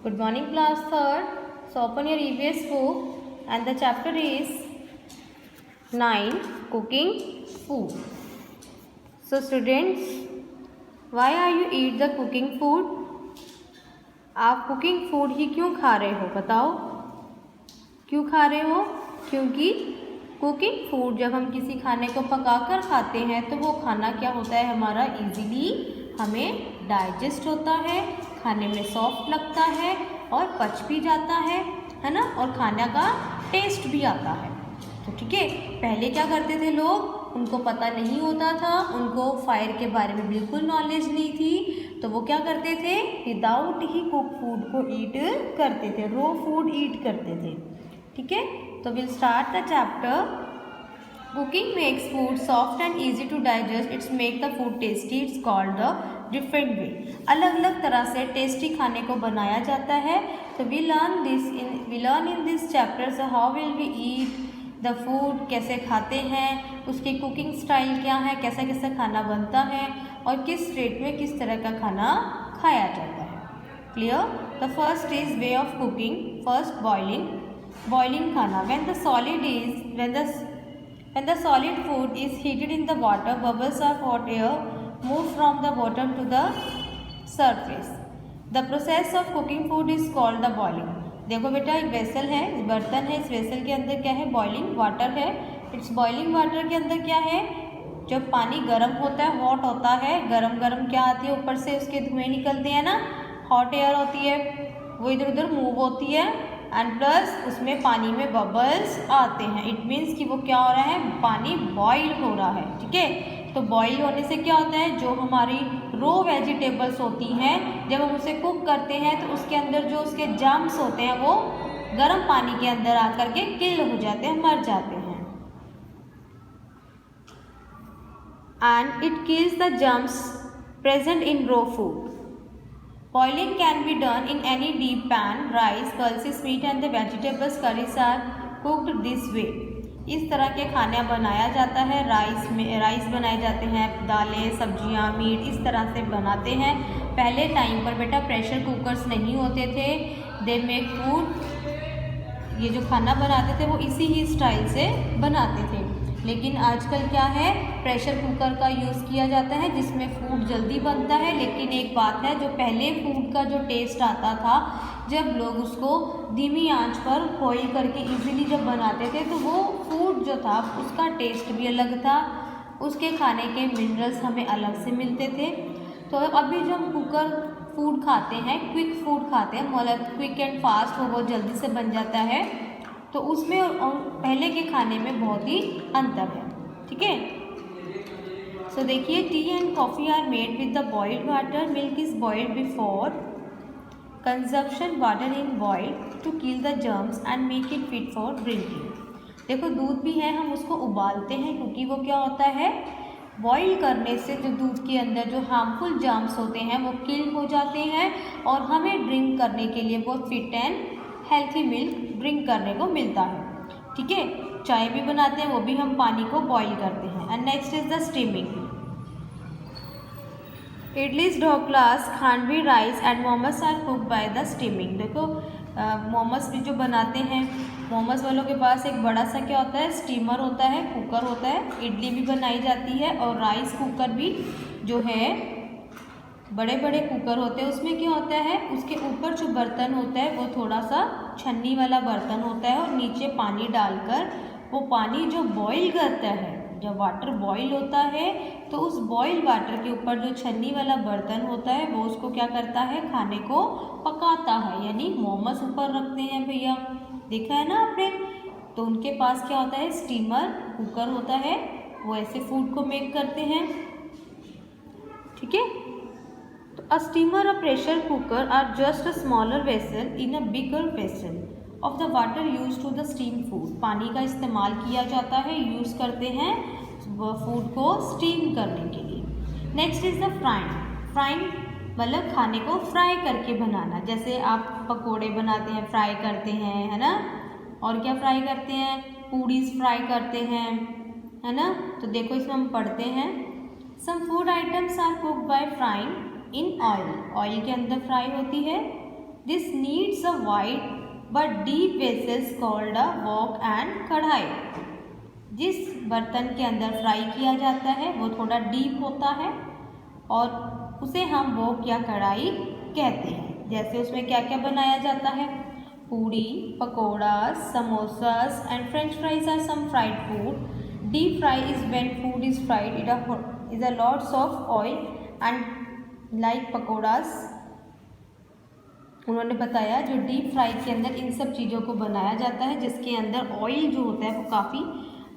Good morning, class third. So open your EVS book and the chapter is 9 Cooking Food. So students, why are you eat the cooking food? आप cooking food ही क्यों खा रहे हो बताओ, क्यों खा रहे हो? क्योंकि कुकिंग फूड जब हम किसी खाने को पकाकर खाते हैं तो वो खाना क्या होता है, हमारा इजीली हमें डाइजेस्ट होता है, खाने में सॉफ्ट लगता है और पच भी जाता है ना, और खाने का टेस्ट भी आता है। तो ठीक है, पहले क्या करते थे लोग, उनको पता नहीं होता था, उनको फायर के बारे में बिल्कुल नॉलेज नहीं थी, तो वो क्या करते थे, विदाउट ही कुक फूड को ईट करते थे, रॉ फूड ईट करते थे। ठीक है, तो will start the chapter. Cooking makes food soft and easy to digest, it's make the food tasty, it's called the different way. अलग अलग तरह से टेस्टी खाने को बनाया जाता है। तो we learn in this chapter how will we eat the food, कैसे खाते हैं, उसकी कुकिंग स्टाइल क्या है, कैसा कैसा खाना बनता है और किस रेट में किस तरह का खाना खाया जाता है। Clear? The first is way of cooking. First boiling खाना। When the solid food is heated in the water, bubbles of hot air move from the bottom to the surface. The process of cooking food is called the boiling. देखो बेटा, एक vessel है, बर्तन है, इस vessel के अंदर क्या है, बॉइलिंग वाटर है। इट्स बॉइलिंग वाटर के अंदर क्या है, जब पानी गर्म होता है, हॉट होता है, गरम गरम क्या आती है, ऊपर से उसके धुएं निकलते हैं ना, हॉट एयर होती है, वो इधर उधर मूव होती है एंड प्लस उसमें पानी में बबल्स आते हैं। इट मीन्स कि वो क्या हो रहा है, पानी बॉईल हो रहा है। ठीक है, तो बॉईल होने से क्या होता है, जो हमारी रो वेजिटेबल्स होती हैं, जब हम उसे कुक करते हैं तो उसके अंदर जो उसके जर्म्स होते हैं वो गर्म पानी के अंदर आकर के किल हो जाते हैं, मर जाते हैं। And it kills the germs present in raw food. Boiling can be done in any deep pan. Rice, pulses, meat and the vegetables curries are cooked this way. इस तरह के खाना बनाया जाता है, राइस बनाए जाते हैं, दालें, सब्जियां, मीट इस तरह से बनाते हैं। पहले टाइम पर बेटा प्रेशर कुकर्स नहीं होते थे। दे मेक फूड, ये जो खाना बनाते थे वो इसी ही स्टाइल से बनाते थे। लेकिन आजकल क्या है, प्रेशर कुकर का यूज़ किया जाता है जिसमें फूड जल्दी बनता है। लेकिन एक बात है, जो पहले फूड का जो टेस्ट आता था, जब लोग उसको धीमी आंच पर बॉईल करके इजीली जब बनाते थे, तो वो फूड जो था उसका टेस्ट भी अलग था, उसके खाने के मिनरल्स हमें अलग से मिलते थे। तो अभी जो हम कुकर फूड खाते हैं, क्विक फूड खाते हैं, मतलब क्विक एंड फास्ट, वो बहुत जल्दी से बन जाता है, तो उसमें और पहले के खाने में बहुत ही अंतर है। ठीक है, सो देखिए, tea and coffee are made with the boiled water. Milk is boiled before consumption, water in boiled to kill the germs and make it fit for drinking. देखो, दूध भी है, हम उसको उबालते हैं क्योंकि वो क्या होता है, बॉईल करने से जो दूध के अंदर जो हार्मफुल जर्म्स होते हैं वो किल हो जाते हैं और हमें ड्रिंक करने के लिए बहुत fit and healthy milk drink करने को मिलता है। ठीक है, चाय भी बनाते हैं, वो भी हम पानी को बॉईल करते हैं। And next is the steaming. Idlis, dhoklas, khandvi, rice and momos are cooked by the steaming. देखो, मोमोस भी जो बनाते हैं, मोमोस वालों के पास एक बड़ा सा क्या होता है, स्टीमर होता है, कुकर होता है। इडली भी बनाई जाती है और राइस कुकर भी जो है, बड़े बड़े कुकर होते हैं, उसमें क्या होता है, उसके ऊपर जो बर्तन होता है वो थोड़ा सा छन्नी वाला बर्तन होता है और नीचे पानी डालकर वो पानी जो बॉईल करता है, जब वाटर बॉईल होता है तो उस बॉईल वाटर के ऊपर जो छन्नी वाला बर्तन होता है वो उसको क्या करता है, खाने को पकाता है। यानी मोमोस ऊपर रखते हैं भैया, देखा है ना आपने, तो उनके पास क्या होता है, स्टीमर कुकर होता है, वो ऐसे फूड को मेक करते हैं। ठीक है, तो a steamer, a pressure cooker are just a smaller vessel in a bigger vessel of the water used to the steam food. पानी का इस्तेमाल किया जाता है, यूज़ करते हैं फूड को स्टीम करने के लिए। नेक्स्ट इज द फ्राइंग मतलब खाने को फ्राई करके बनाना। जैसे आप पकोड़े बनाते हैं, फ्राई करते हैं, है ना, और क्या फ्राई करते हैं, पूड़ीज फ्राई करते हैं, है ना। तो देखो, इसमें हम पढ़ते हैं, some food items are cooked by frying in oil. Oil के अंदर फ्राई होती है। This needs a wide but deep vessels called a wok and kadhai. जिस बर्तन के अंदर फ्राई किया जाता है वो थोड़ा डीप होता है और उसे हम वॉक या कढ़ाई कहते हैं। जैसे उसमें क्या क्या बनाया जाता है, puri, pakora, samosas and French fries are some fried food. Deep fry is when food is fried it a lots of oil and like pakoras. उन्होंने बताया जो डीप फ्राई के अंदर इन सब चीज़ों को बनाया जाता है जिसके अंदर ऑयल जो होता है वो काफ़ी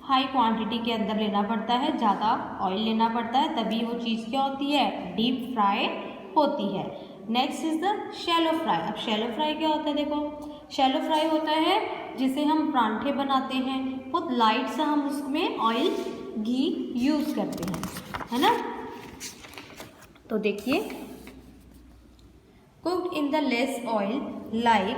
हाई क्वांटिटी के अंदर लेना पड़ता है, ज़्यादा ऑयल लेना पड़ता है, तभी वो चीज़ क्या होती है, डीप फ्राई होती है। Next is the shallow fry. अब शैलो फ्राई क्या होता है, देखो शैलो फ्राई होता है जिसे हम परांठे बनाते हैं, बहुत लाइट सा हम उसमें ऑयल घी यूज़ करते हैं, है ना। तो देखिए, cooked in the less oil like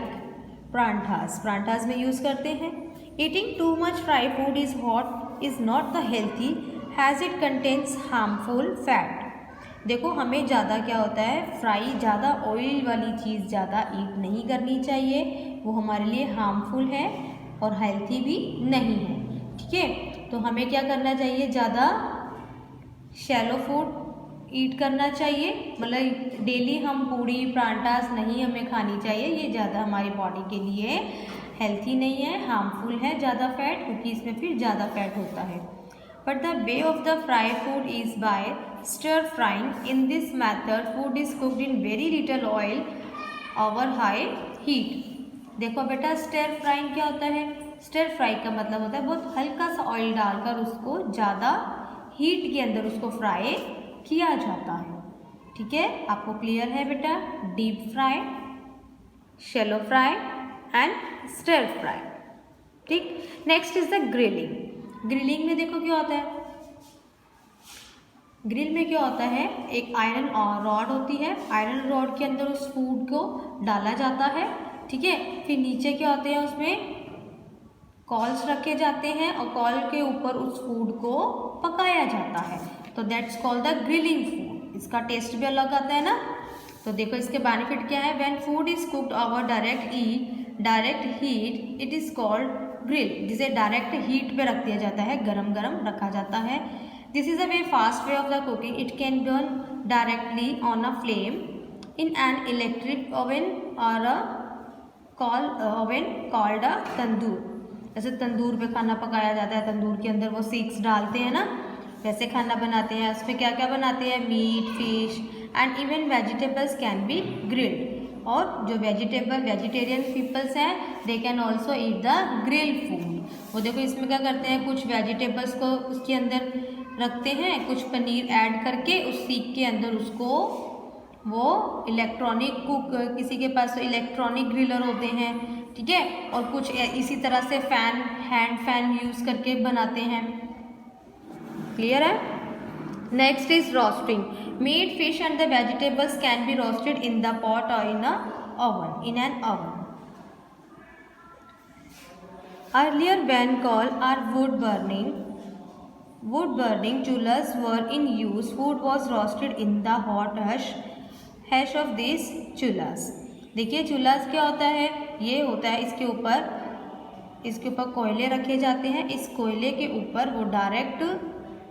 parathas में यूज़ करते हैं। Eating too much fry food is hot is not the healthy has it contains harmful fat. देखो हमें ज़्यादा क्या होता है, फ्राई ज़्यादा ऑयल वाली चीज़ ज़्यादा ईट नहीं करनी चाहिए, वो हमारे लिए हार्मफुल है और हेल्थी भी नहीं है, ठीक है। तो हमें क्या करना चाहिए, ज़्यादा शैलो फूड ईट करना चाहिए, मतलब डेली हम पूड़ी परांठास नहीं हमें खानी चाहिए, ये ज़्यादा हमारी बॉडी के लिए हेल्थी नहीं है, हार्मफुल है ज़्यादा फैट, क्योंकि इसमें फिर ज़्यादा फैट होता है। But the way of the fry food is by stir frying. In this method food is cooked in very little oil over high heat. देखो बेटा, स्टर फ्राइंग क्या होता है, स्टर फ्राई का मतलब होता है बहुत हल्का सा ऑयल डालकर उसको ज़्यादा हीट के अंदर उसको फ्राई किया जाता है, ठीक है। आपको क्लियर है बेटा, deep fry, shallow fry and stir fry, ठीक। Next is the grilling. Grilling में देखो क्या होता है, ग्रिल में क्या होता है, एक आयरन रॉड होती है, आयरन रॉड के अंदर उस फूड को डाला जाता है, ठीक है। फिर नीचे क्या होते हैं, उसमें कॉल्स रखे जाते हैं और कॉल के ऊपर उस फूड को पकाया जाता है, तो that's called the grilling food. इसका टेस्ट भी अलग आता है ना। तो देखो इसके बेनिफिट क्या है, when food is cooked over direct heat it is called grill, जिसे डायरेक्ट हीट पे रख दिया जाता है, गरम गरम रखा जाता है। This is a very fast way of the cooking, it can done directly on a flame in an electric oven और अ ओवन कॉल्ड अ तंदूर। जैसे तंदूर पे खाना पकाया जाता है, तंदूर के अंदर वो सीक्स डालते हैं ना, वैसे खाना बनाते हैं। उसमें क्या क्या बनाते हैं, meat, fish and even vegetables can be grilled. और जो वेजिटेरियन पीपल्स हैं they can also eat the grilled food. वो देखो इसमें क्या करते हैं, कुछ वेजिटेबल्स को उसके अंदर रखते हैं, कुछ पनीर ऐड करके उस सीख के अंदर उसको वो इलेक्ट्रॉनिक कुक, किसी के पास तो इलेक्ट्रॉनिक ग्रिलर होते हैं, ठीक है, और कुछ इसी तरह से फैन, हैंड फैन यूज़ करके बनाते हैं। क्लियर है। Next is roasting. Meat, fish and the vegetables can be roasted in the pot और in an oven. Earlier when coal or wood burning chulhas were in use, food was roasted in the hot ash of these chulhas। देखिए चूल्हास क्या होता है, ये होता है इसके ऊपर कोयले रखे जाते हैं, इस कोयले के ऊपर वो डायरेक्ट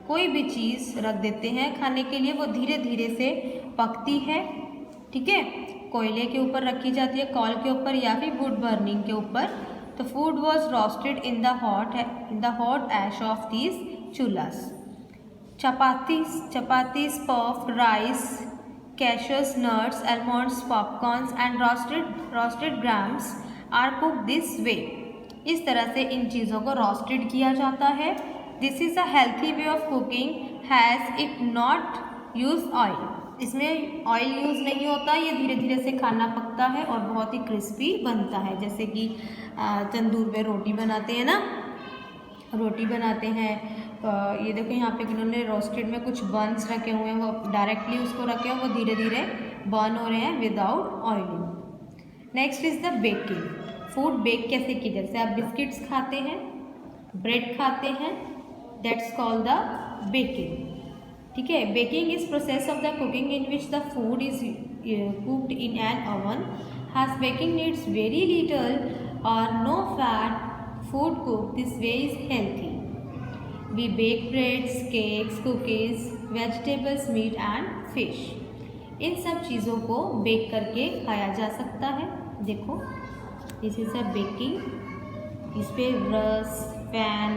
कोई भी चीज़ रख देते हैं खाने के लिए, वो धीरे धीरे से पकती है, ठीक है। कोयले के ऊपर रखी जाती है, कॉल के ऊपर या फिर वुड बर्निंग के ऊपर। तो food was roasted in the hot ash of these chulhas. Chapatis, puff, rice, cashews, nuts, almonds, popcorns and roasted grams are cooked this way। इस तरह से इन चीज़ों को रोस्टेड किया जाता है। This is a healthy way of cooking has it not use oil. इसमें oil use नहीं होता, ये धीरे धीरे से खाना पकता है और बहुत ही क्रिस्पी बनता है। जैसे कि तंदूर पे रोटी बनाते हैं ना, रोटी बनाते हैं, ये देखो यहाँ पे इन्होंने रोस्टेड में कुछ बर्न्स रखे हुए हैं, वो डायरेक्टली उसको रखे हैं, वो धीरे धीरे बर्न हो रहे हैं without oiling. Next is the baking. Food bake कैसे की, जैसे आप बिस्किट्स खाते हैं, ब्रेड खाते हैं, दैट्स कॉल्ड द बेकिंग, ठीक है। Baking is process of the cooking in which the food is cooked in an oven has baking needs very little or no fat. Food cooked this way is healthy. We bake breads, cakes, cookies, vegetables, meat and fish. इन सब चीज़ों को bake करके खाया जा सकता है। देखो, this is a baking. इस पे रस, पैन,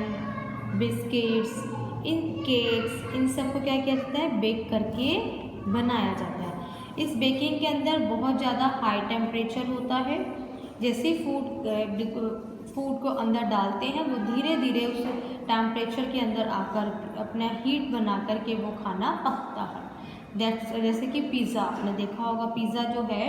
बिस्किट्स, इन केक्स, इन सब को क्या किया जाता है, बेक करके बनाया जाता है। इस बेकिंग के अंदर बहुत ज़्यादा हाई टेम्परेचर होता है। जैसे फूड को अंदर डालते हैं वो धीरे धीरे उस टेम्परेचर के अंदर आकर अपना हीट बना करके वो खाना पकता है। जैसे कि पिज़्ज़ा, आपने देखा होगा, पिज़्ज़ा जो है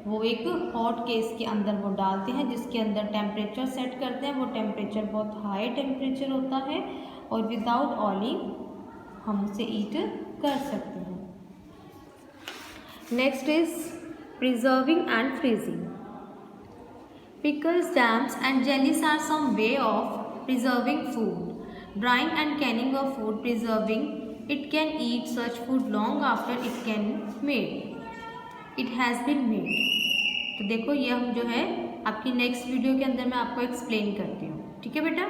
वो एक हॉट केस के अंदर वो डालते हैं, जिसके अंदर टेम्परेचर सेट करते हैं। वो टेम्परेचर बहुत हाई टेम्परेचर होता है और विदाउट ऑयलिंग हम उसे ईट कर सकते हैं। Next is preserving and freezing. Pickles, jams and jellies are some way of preserving food. Drying and canning of food, preserving it can eat such food long after it can made. It has been made. तो देखो, ये हम जो है आपकी next video के अंदर मैं आपको एक्सप्लेन करती हूँ। ठीक है बेटा।